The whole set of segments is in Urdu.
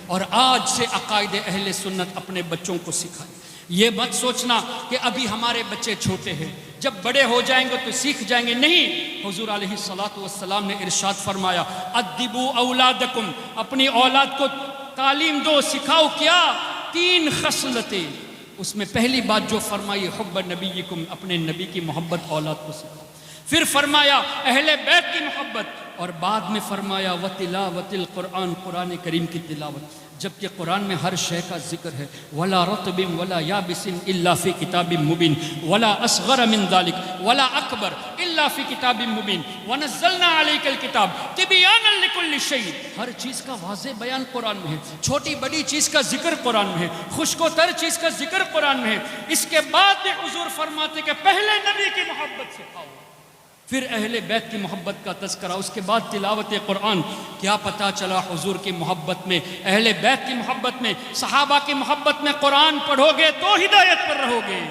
اور آج سے عقائد اہل سنت اپنے بچوں کو سکھائیں۔ یہ مت سوچنا کہ ابھی ہمارے بچے چھوٹے ہیں، جب بڑے ہو جائیں گے تو سیکھ جائیں گے، نہیں۔ حضور علیہ الصلوۃ والسلام نے ارشاد فرمایا ادبوا اولادکم، اپنی اولاد کو تعلیم دو، سکھاؤ کیا؟ 3 خصلتیں۔ اس میں پہلی بات جو فرمائی حب نبیکم، اپنے نبی کی محبت اولاد کو سکھاؤ۔ پھر فرمایا اہل بیت کی محبت، اور بعد میں فرمایا وتلاوت القرآن، قرآن کریم کی تلاوت، جبکہ قرآن میں ہر شے کا ذکر ہے۔ ولا رطب ولا یابس الا فی کتاب مبین ولا اصغر من ذلک ولا اکبر الا فی کتاب مبین ونزلنا علیک الکتاب تبیانا لکل شیء، ہر چیز کا واضح بیان قرآن میں ہے، چھوٹی بڑی چیز کا ذکر قرآن میں ہے، خشک و تر چیز کا ذکر قرآن میں ہے۔ اس کے بعد میں حضور فرماتے کہ پہلے نبی کی محبت سکھاؤ، پھر اہل بیت کی محبت کا تذکرہ، اس کے بعد تلاوت قرآن۔ کیا پتہ چلا حضور کی محبت میں، اہل بیت کی محبت میں، صحابہ کی محبت میں قرآن پڑھو گے تو ہدایت پر رہو گے،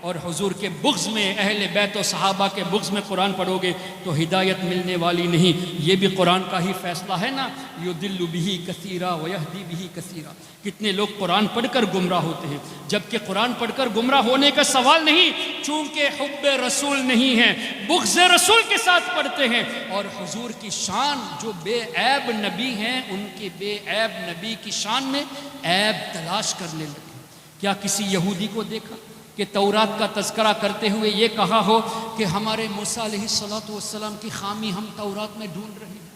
اور حضور کے بغض میں، اہل بیت و صحابہ کے بغض میں قرآن پڑھو گے تو ہدایت ملنے والی نہیں۔ یہ بھی قرآن کا ہی فیصلہ ہے نا، یضل بہ کثیرا ویہدی بہ کثیرا۔ کتنے لوگ قرآن پڑھ کر گمراہ ہوتے ہیں، جبکہ قرآن پڑھ کر گمراہ ہونے کا سوال نہیں، چونکہ حب رسول نہیں ہے، بغض رسول کے ساتھ پڑھتے ہیں، اور حضور کی شان جو بے عیب نبی ہیں، ان کے بے عیب نبی کی شان میں عیب تلاش کرنے لگے۔ کیا کسی یہودی کو دیکھا کہ تورات کا تذکرہ کرتے ہوئے یہ کہا ہو کہ ہمارے موسیٰ علیہ السلام کی خامی ہم تورات میں ڈھونڈ رہے ہیں؟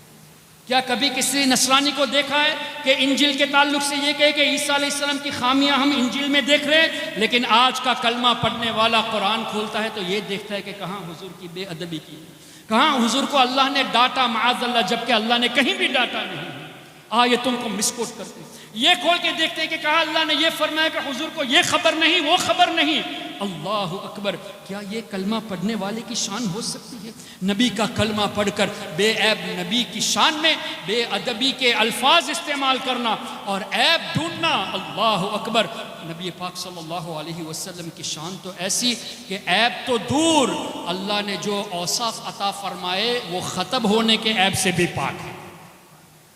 کیا کبھی کسی نصرانی کو دیکھا ہے کہ انجیل کے تعلق سے یہ کہے کہ عیسیٰ علیہ السلام کی خامیاں ہم انجیل میں دیکھ رہے ہیں؟ لیکن آج کا کلمہ پڑھنے والا قرآن کھولتا ہے تو یہ دیکھتا ہے کہ کہاں حضور کی بے ادبی کی، کہاں حضور کو اللہ نے ڈانٹا معاذ اللہ، جبکہ اللہ نے کہیں بھی ڈانٹا نہیں ہے۔ آیتوں کو مسکوٹ کرتے ہیں، یہ کھول کے دیکھتے ہیں کہ کہاں اللہ نے یہ فرمایا کہ حضور کو یہ خبر نہیں، وہ خبر نہیں۔ اللہ اکبر! کیا یہ کلمہ پڑھنے والے کی شان ہو سکتی ہے؟ نبی کا کلمہ پڑھ کر بے عیب نبی کی شان میں بے ادبی کے الفاظ استعمال کرنا اور عیب ڈھونڈنا، اللہ اکبر! نبی پاک صلی اللہ علیہ وسلم کی شان تو ایسی کہ عیب تو دور، اللہ نے جو اوصاف عطا فرمائے وہ ختم ہونے کے عیب سے بھی پاک ہے۔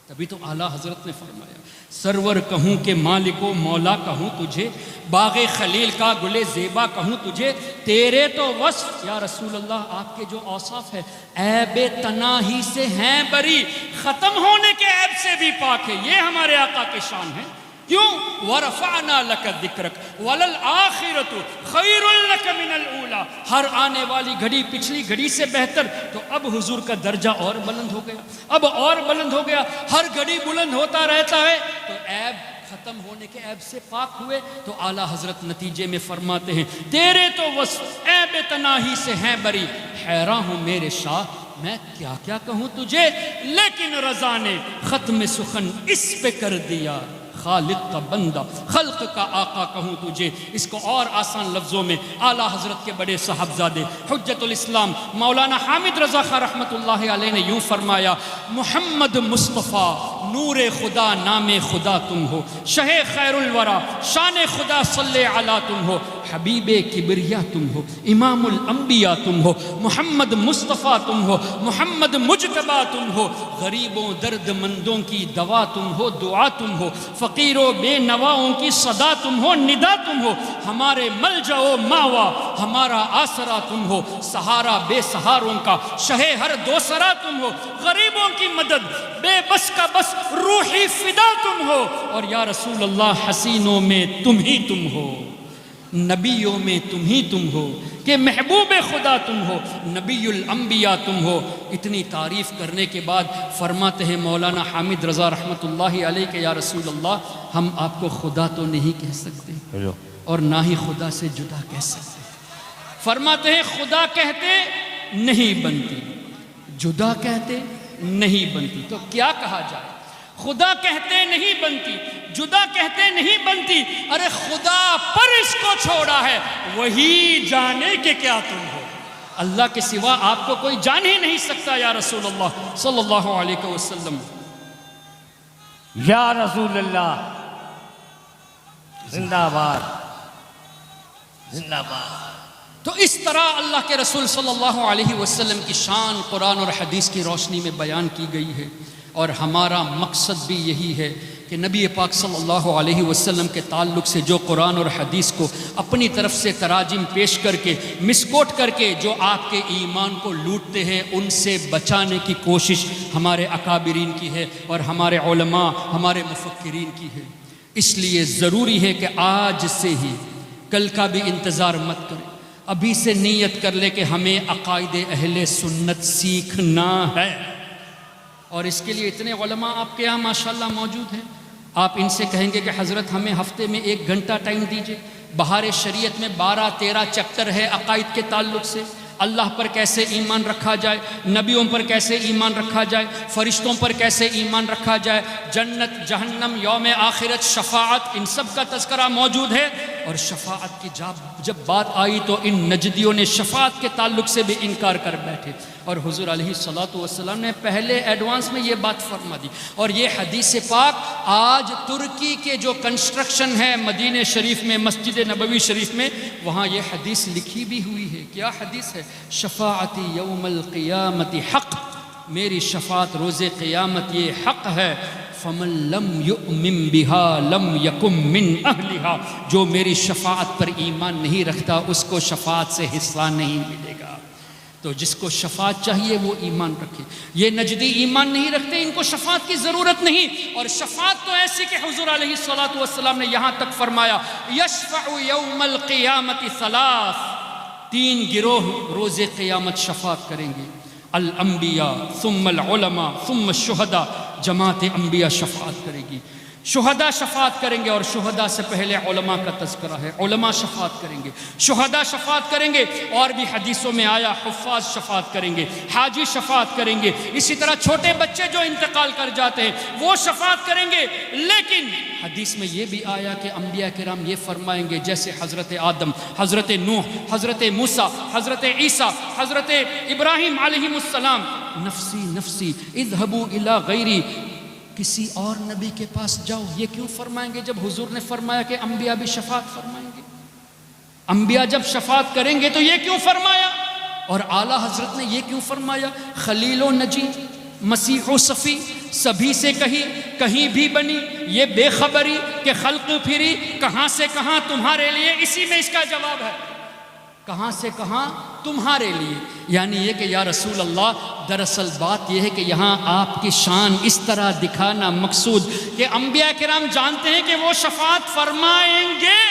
تبھی تو اعلیٰ حضرت نے فرمایا سرور کہوں کہ مالک و مولا کہوں تجھے، باغ خلیل کا گل زیبا کہوں تجھے، تیرے تو وصف یا رسول اللہ آپ کے جو اوصاف ہے عیب تناہی سے ہیں بری، ختم ہونے کے عیب سے بھی پاک ہے۔ یہ ہمارے آقا کی شان ہے۔ کیوں؟ وَرَفَعْنَا لَكَ ذِكْرَكَ وَلَلْآخِرَةُ خَيْرٌ لَكَ مِنَ الْأُولَىٰ، ہر آنے والی گھڑی پچھلی گھڑی سے بہتر۔ تو اب حضور کا درجہ اور بلند ہو گیا، اب اور بلند ہو گیا، ہر گھڑی بلند ہوتا رہتا ہے تو عیب ختم ہونے کے عیب سے پاک ہوئے۔ تو اعلیٰ حضرت نتیجے میں فرماتے ہیں تیرے تو وصف عیب تناہی سے ہیں بری، حیراں ہوں میرے شاہ میں کیا کیا کہوں تجھے، لیکن رضا نے ختم سخن اس پہ کر دیا، خالق کا بندہ خلق کا آقا کہوں تجھے۔ اس کو اور آسان لفظوں میں اعلیٰ حضرت کے بڑے صاحبزادے حجت الاسلام مولانا حامد رضا خاں رحمۃ اللہ علیہ نے یوں فرمایا، محمد مصطفیٰ نور خدا نام خدا تم ہو، شہ خیر الورا شان خدا صلی علی تم ہو، حبیب کبریا تم ہو، امام الانبیاء تم ہو، محمد مصطفیٰ تم ہو، محمد مجتبیٰ تم ہو، غریبوں درد مندوں کی دوا تم ہو، دعا تم ہو، فقیروں بے نواؤں کی صدا تم ہو، ندا تم ہو، ہمارے ملجا و ماوا ہمارا آسرا تم ہو، سہارا بے سہاروں کا شہ ہر دوسرا تم ہو، غریبوں کی مدد بے بس کا بس روحی فدا تم ہو، اور یا رسول اللہ حسینوں میں تم ہی تم ہو، نبیوں میں تم ہی تم ہو، کہ محبوب خدا تم ہو، نبی الانبیاء تم ہو۔ اتنی تعریف کرنے کے بعد فرماتے ہیں مولانا حامد رضا رحمۃ اللہ علیہ کہ یا رسول اللہ ہم آپ کو خدا تو نہیں کہہ سکتے اور نہ ہی خدا سے جدا کہہ سکتے۔ فرماتے ہیں خدا کہتے نہیں بنتی، جدا کہتے نہیں بنتی، تو کیا کہا جائے؟ خدا کہتے نہیں بنتی، جدا کہتے نہیں بنتی، ارے خدا پر اس کو چھوڑا ہے، وہی جانے کہ کیا تم ہو۔ اللہ کے سوا آپ کو کوئی جان ہی نہیں سکتا یا رسول اللہ صلی اللہ علیہ وسلم۔ یا رسول اللہ زندہ باد، زندہ باد۔ تو اس طرح اللہ کے رسول صلی اللہ علیہ وسلم کی شان قرآن اور حدیث کی روشنی میں بیان کی گئی ہے، اور ہمارا مقصد بھی یہی ہے کہ نبی پاک صلی اللہ علیہ وسلم کے تعلق سے جو قرآن اور حدیث کو اپنی طرف سے تراجم پیش کر کے مسکوٹ کر کے جو آپ کے ایمان کو لوٹتے ہیں، ان سے بچانے کی کوشش ہمارے اکابرین کی ہے اور ہمارے علماء، ہمارے مفکرین کی ہے۔ اس لیے ضروری ہے کہ آج سے ہی، کل کا بھی انتظار مت کریں، ابھی سے نیت کر لے کہ ہمیں عقائد اہل سنت سیکھنا ہے۔ اور اس کے لیے اتنے علماء آپ کے یہاں ماشاءاللہ موجود ہیں، آپ ان سے کہیں گے کہ حضرت ہمیں ہفتے میں 1 گھنٹہ ٹائم دیجئے، بہار شریعت میں 12-13 چیپٹر ہے عقائد کے تعلق سے، اللہ پر کیسے ایمان رکھا جائے، نبیوں پر کیسے ایمان رکھا جائے، فرشتوں پر کیسے ایمان رکھا جائے، جنت جہنم، یوم آخرت، شفاعت، ان سب کا تذکرہ موجود ہے۔ اور شفاعت کی جب بات آئی تو ان نجدیوں نے شفاعت کے تعلق سے بھی انکار کر بیٹھے، اور حضور علیہ الصلوۃ والسلام نے پہلے ایڈوانس میں یہ بات فرما دی۔ اور یہ حدیث پاک آج ترکی کے جو کنسٹرکشن ہے مدینہ شریف میں، مسجد نبوی شریف میں، وہاں یہ حدیث لکھی بھی ہوئی ہے۔ کیا حدیث ہے؟ شفاعتی یوم القیامت حق، میری شفاعت روز قیامت یہ حق ہے۔ فمن لم یؤمن بہا لم یکن من اہلہا، جو میری شفاعت پر ایمان نہیں رکھتا اس کو شفاعت سے حصہ نہیں ملے گا۔ تو جس کو شفاعت چاہیے وہ ایمان رکھے۔ یہ نجدی ایمان نہیں رکھتے، ان کو شفاعت کی ضرورت نہیں۔ اور شفاعت تو ایسی کہ حضور علیہ الصلوۃ والسلام نے یہاں تک فرمایا یشفع یوم القیامت 3 گروہ روز قیامت شفاعت کریں گے، الانبیاء ثم العلماء ثم الشہداء۔ جماعت انبیاء شفاعت کرے گی، شہداء شفاعت کریں گے، اور شہداء سے پہلے علماء کا تذکرہ ہے، علماء شفاعت کریں گے، شہداء شفاعت کریں گے، اور بھی حدیثوں میں آیا حفاظ شفاعت کریں گے، حاجی شفاعت کریں گے، اسی طرح چھوٹے بچے جو انتقال کر جاتے ہیں وہ شفاعت کریں گے۔ لیکن حدیث میں یہ بھی آیا کہ انبیاء کرام یہ فرمائیں گے، جیسے حضرت آدم، حضرت نوح، حضرت موسیٰ، حضرت عیسیٰ، حضرت ابراہیم علیہ السلام، نفسی نفسی اذهبوا الی غیری، کسی اور نبی کے پاس جاؤ۔ یہ کیوں فرمائیں گے جب حضور نے فرمایا کہ انبیاء بھی شفاعت فرمائیں گے؟ انبیاء جب شفاعت کریں گے تو یہ کیوں فرمایا؟ اور اعلیٰ حضرت نے یہ کیوں فرمایا؟ خلیل و نجی، مسیح و صفی، سبھی سے کہیں بھی بنی، یہ بے خبری کہ خلق پھری، کہاں سے کہاں تمہارے لیے۔ اسی میں اس کا جواب ہے، کہاں سے کہاں تمہارے لیے، یعنی یہ کہ یا رسول اللہ، دراصل بات یہ ہے کہ یہاں آپ کی شان اس طرح دکھانا مقصود کہ انبیاء کرام جانتے ہیں کہ وہ شفاعت فرمائیں گے،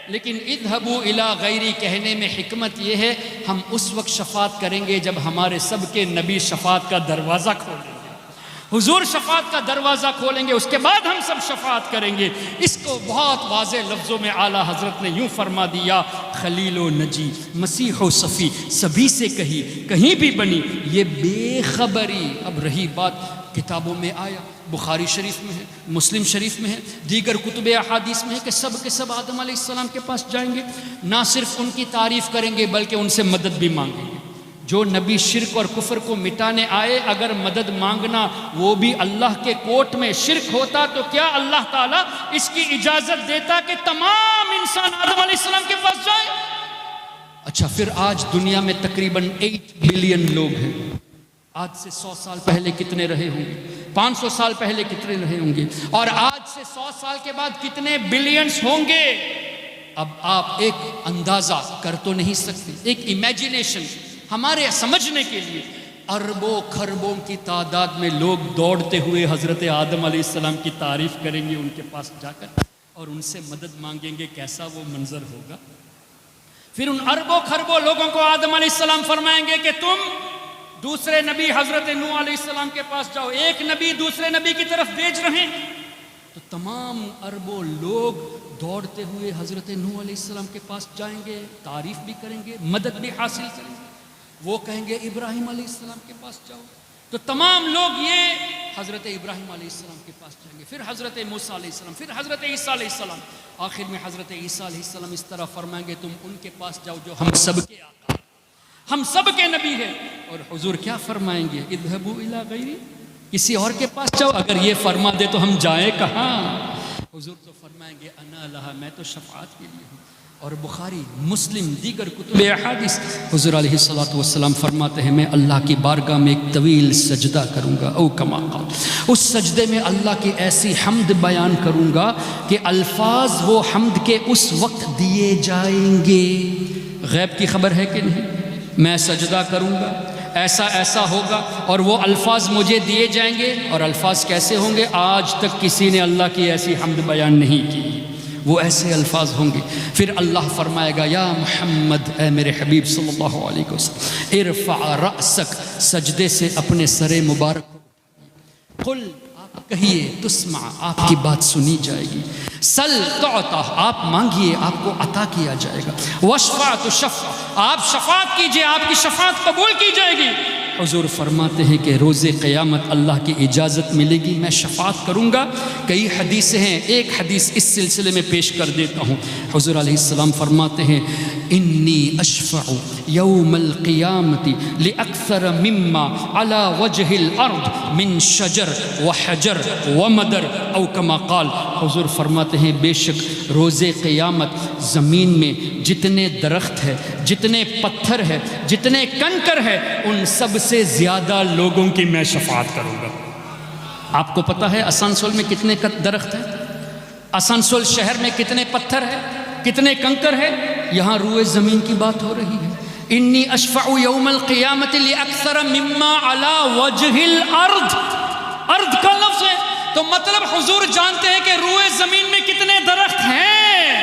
لیکن اذهبوا الی غیری کہنے میں حکمت یہ ہے ہم اس وقت شفاعت کریں گے جب ہمارے سب کے نبی شفاعت کا دروازہ کھولیں گے، حضور شفاعت کا دروازہ کھولیں گے، اس کے بعد ہم سب شفاعت کریں گے۔ اس کو بہت واضح لفظوں میں اعلیٰ حضرت نے یوں فرما دیا، خلیل و نجی، مسیح و صفی، سبھی سے کہیں بھی بنی، یہ بے خبری۔ اب رہی بات، کتابوں میں آیا، بخاری شریف میں ہے، مسلم شریف میں ہے، دیگر کتب احادیث میں ہے کہ سب کے سب آدم علیہ السلام کے پاس جائیں گے، نہ صرف ان کی تعریف کریں گے بلکہ ان سے مدد بھی مانگیں گے۔ جو نبی شرک اور کفر کو مٹانے آئے، اگر مدد مانگنا وہ بھی اللہ کے کوٹ میں شرک ہوتا تو کیا اللہ تعالیٰ اس کی اجازت دیتا کہ تمام انسان آدم علیہ السلام کے پاس جائے؟ اچھا، پھر آج دنیا میں تقریباً 8 بلین لوگ ہیں۔ آج سے 100 سال پہلے کتنے رہے ہوں گے؟ 500 سال پہلے کتنے رہے ہوں گے؟ اور آج سے 100 سال کے بعد کتنے بلینز ہوں گے؟ اب آپ ایک اندازہ کر تو نہیں سکتے، ایک امیجنیشن ہمارے سمجھنے کے لیے، اربوں کھربوں کی تعداد میں لوگ دوڑتے ہوئے حضرت آدم علیہ السلام کی تعریف کریں گے ان کے پاس جا کر اور ان سے مدد مانگیں گے، کیسا وہ منظر ہوگا؟ پھر ان اربوں کھربوں لوگوں کو آدم علیہ السلام فرمائیں گے کہ تم دوسرے نبی حضرت نوح علیہ السلام کے پاس جاؤ، ایک نبی دوسرے نبی کی طرف بھیج رہے ہیں، تو تمام اربوں لوگ دوڑتے ہوئے حضرت نوح علیہ السلام کے پاس جائیں گے، تعریف بھی کریں گے، مدد بھی حاصل کریں گے۔ وہ کہیں گے ابراہیم علیہ السلام کے پاس جاؤ، تو تمام لوگ یہ حضرت ابراہیم علیہ السلام کے پاس جائیں گے، پھر حضرت موسیٰ علیہ السلام، پھر حضرت عیسیٰ علیہ السلام، آخر میں حضرت عیسیٰ علیہ السلام اس طرح فرمائیں گے تم ان کے پاس جاؤ جو ہم سب کے آقا، ہم سب کے نبی ہیں۔ اور حضور کیا فرمائیں گے؟ اذهبوا الی غیری، کسی اور کے پاس جاؤ۔ اگر یہ فرما دے تو ہم جائیں کہاں؟ حضور تو فرمائیں گے انا لہا، میں تو شفاعت کے لیے ہوں، اور بخاری مسلم دیگر کتب احادیث حضور علیہ الصلوۃ والسلام فرماتے ہیں میں اللہ کی بارگاہ میں ایک طویل سجدہ کروں گا، او کما قال، اس سجدے میں اللہ کی ایسی حمد بیان کروں گا کہ الفاظ وہ حمد کے اس وقت دیے جائیں گے۔ غیب کی خبر ہے کہ نہیں؟ میں سجدہ کروں گا، ایسا ایسا ہوگا اور وہ الفاظ مجھے دیے جائیں گے، اور الفاظ کیسے ہوں گے؟ آج تک کسی نے اللہ کی ایسی حمد بیان نہیں کی، وہ ایسے الفاظ ہوں گے۔ پھر اللہ فرمائے گا یا محمد، اے میرے حبیب صلی اللہ علیہ وسلم، ارفع رأسک، سجدے سے اپنے سر مبارک کو قل، آپ کہیے، تسمع، آپ کی بات سنی جائے گی، سل تعطا، آپ مانگیے آپ کو عطا کیا جائے گا، واشفع تشفع، آپ شفاعت کیجئے آپ کی شفاعت قبول کی جائے گی۔ حضور فرماتے ہیں کہ روز قیامت اللہ کی اجازت ملے گی، میں شفاعت کروں گا۔ کئی حدیثیں ہیں، ایک حدیث اس سلسلے میں پیش کر دیتا ہوں۔ حضور علیہ السلام فرماتے ہیں انی اشفع یوم القیامت لاکثر مما علی وجہ الارض من شجر وحجر ومدر، او کما قال، حضور فرماتے ہیں بے شک روز قیامت زمین میں جتنے درخت ہے، جتنے پتھر ہے، جتنے کنکر ہے، ان سب سے زیادہ لوگوں کی میں شفاعت کروں گا۔ آپ کو پتہ ہے آسنسول میں کتنے درخت ہیں؟ آسنسول شہر میں کتنے پتھر ہے، کتنے کنکر ہے؟ یہاں روئے زمین کی بات ہو رہی ہے۔ انی اشفع یوم القیامت لاکثر مما علی وجہ الارض، ارض کا لفظ ہے تو مطلب حضور جانتے ہیں کہ روئے زمین میں کتنے درخت ہیں،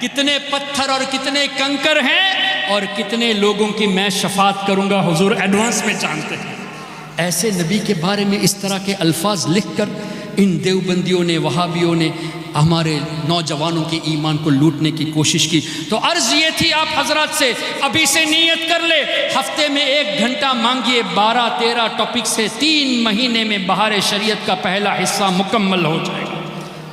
کتنے پتھر اور کتنے کنکر ہیں، اور کتنے لوگوں کی میں شفاعت کروں گا، حضور ایڈوانس میں جانتے ہیں۔ ایسے نبی کے بارے میں اس طرح کے الفاظ لکھ کر ان دیوبندیوں نے، وہابیوں نے ہمارے نوجوانوں کے ایمان کو لوٹنے کی کوشش کی۔ تو عرض یہ تھی آپ حضرات سے، ابھی سے نیت کر لے، ہفتے میں 1 گھنٹہ مانگیے، 12-13 ٹاپک سے 3 مہینے میں بہار شریعت کا پہلا حصہ مکمل ہو جائے گا،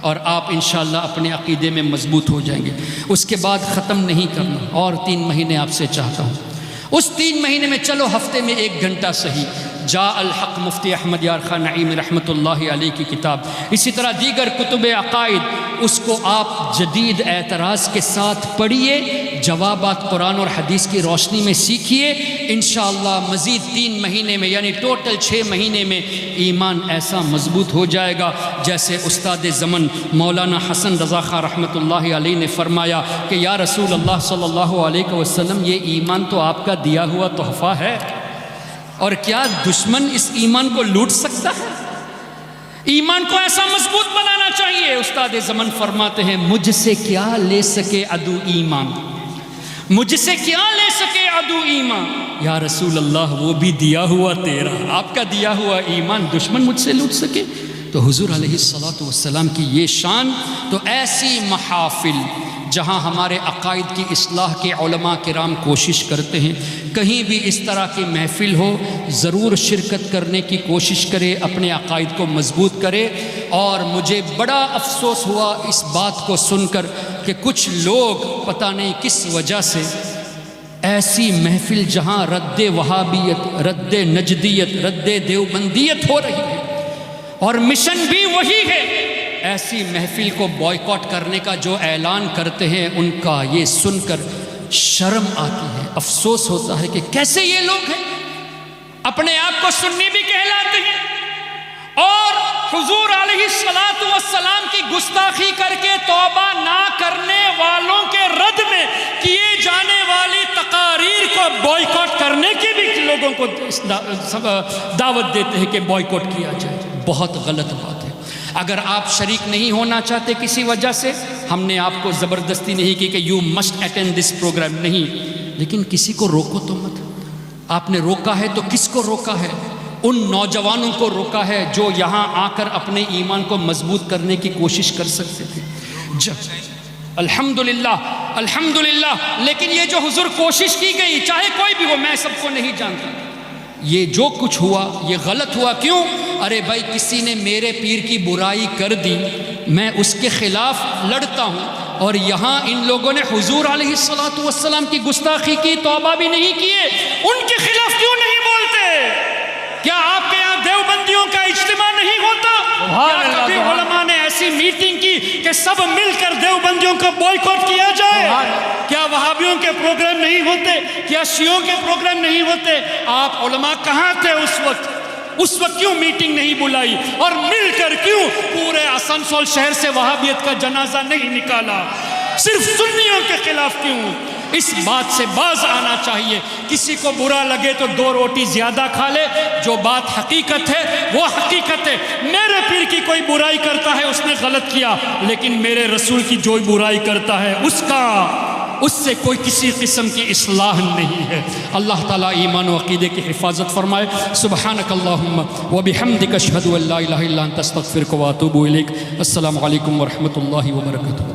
اور آپ انشاءاللہ اپنے عقیدے میں مضبوط ہو جائیں گے۔ اس کے بعد ختم نہیں کرنا، اور 3 مہینے آپ سے چاہتا ہوں۔ اس 3 مہینے میں چلو ہفتے میں 1 گھنٹہ صحیح، جاء الحق مفتی احمد یار خان نعیم رحمۃ اللہ علیہ کی کتاب، اسی طرح دیگر کتب عقائد، اس کو آپ جدید اعتراض کے ساتھ پڑھیے، جوابات قرآن اور حدیث کی روشنی میں سیکھیے۔ انشاءاللہ مزید 3 مہینے میں، یعنی ٹوٹل 6 مہینے میں ایمان ایسا مضبوط ہو جائے گا جیسے استاد زمن مولانا حسن رضا خان رحمۃ اللہ علیہ نے فرمایا کہ یا رسول اللہ صلی اللہ علیہ وسلم، یہ ایمان تو آپ کا دیا ہوا تحفہ ہے، اور کیا دشمن اس ایمان کو لوٹ سکتا ہے؟ ایمان کو ایسا مضبوط بنانا چاہیے۔ استاد زمن فرماتے ہیں مجھ سے کیا لے سکے عدو ایمان، مجھ سے کیا لے سکے عدو ایمان، یا رسول اللہ وہ بھی دیا ہوا تیرا، آپ کا دیا ہوا ایمان دشمن مجھ سے لوٹ سکے؟ تو حضور علیہ الصلوۃ والسلام کی یہ شان، تو ایسی محافل جہاں ہمارے عقائد کی اصلاح کے علماء کرام کوشش کرتے ہیں، کہیں بھی اس طرح کی محفل ہو ضرور شرکت کرنے کی کوشش کرے، اپنے عقائد کو مضبوط کرے۔ اور مجھے بڑا افسوس ہوا اس بات کو سن کر کہ کچھ لوگ پتہ نہیں کس وجہ سے ایسی محفل جہاں رد وہابیت، رد نجدیت، رد دیوبندیت ہو رہی ہے اور مشن بھی وہی ہے، ایسی محفل کو بائیکاٹ کرنے کا جو اعلان کرتے ہیں، ان کا یہ سن کر شرم آتی ہے، افسوس ہوتا ہے کہ کیسے یہ لوگ ہیں، اپنے آپ کو سنی بھی کہلاتے ہیں، اور حضور علیہ الصلوۃ والسلام کی گستاخی کر کے توبہ نہ کرنے والوں کے رد میں کیے جانے والی تقاریر کو بائیکاٹ کرنے کی بھی لوگوں کو دعوت دیتے ہیں کہ بائیکاٹ کیا جائے۔ بہت غلط بات ہے۔ اگر آپ شریک نہیں ہونا چاہتے کسی وجہ سے، ہم نے آپ کو زبردستی نہیں کی کہ you must attend this program, نہیں، لیکن کسی کو روکو تو مت۔ آپ نے روکا ہے تو کس کو روکا ہے؟ ان نوجوانوں کو روکا ہے جو یہاں آ کر اپنے ایمان کو مضبوط کرنے کی کوشش کر سکتے تھے۔ الحمدللہ الحمدللہ، لیکن یہ جو حضور کوشش کی گئی، چاہے کوئی بھی ہو، میں سب کو نہیں جانتا، یہ جو کچھ ہوا یہ غلط ہوا۔ کیوں؟ ارے بھائی کسی نے میرے پیر کی برائی کر دی، میں اس کے خلاف لڑتا ہوں، اور یہاں ان لوگوں نے حضور علیہ الصلوۃ والسلام کی گستاخی کی، توبہ بھی نہیں کیے، ان کے خلاف کیوں نہیں بولتے؟ کیا آپ کے یہاں دیوبندیوں کا اجتماع نہیں ہوتا؟ کیا کبھی علماء نے ایسی میٹنگ کی کہ کہ سب مل کر دیوبندیوں کا بوائیکاٹ کیا جائے؟ کیا وہابیوں کے پروگرام نہیں ہوتے؟ کیا شیعوں کے پروگرام نہیں ہوتے؟ آپ علماء کہاں تھے اس وقت کیوں میٹنگ نہیں بلائی؟ اور مل کر کیوں پورے آسنسول شہر سے وہابیت کا جنازہ نہیں نکالا؟ صرف سنیوں کے خلاف کیوں؟ اس بات سے باز آنا چاہیے. کسی کو برا لگے تو 2 روٹی زیادہ کھا لے. جو بات حقیقت ہے وہ حقیقت ہے. میرے پیر کی کوئی برائی کرتا ہے اس نے غلط کیا، لیکن میرے رسول کی جو برائی کرتا ہے اس سے کوئی کسی قسم کی اصلاح نہیں ہے. اللہ تعالیٰ ایمان و عقیدے کی حفاظت فرمائے. سبحانک اللہم و بحمدک اشہد ان لا الہ الا انت استغفرک و اتوب الیک. السلام علیکم ورحمۃ اللہ وبرکاتہ.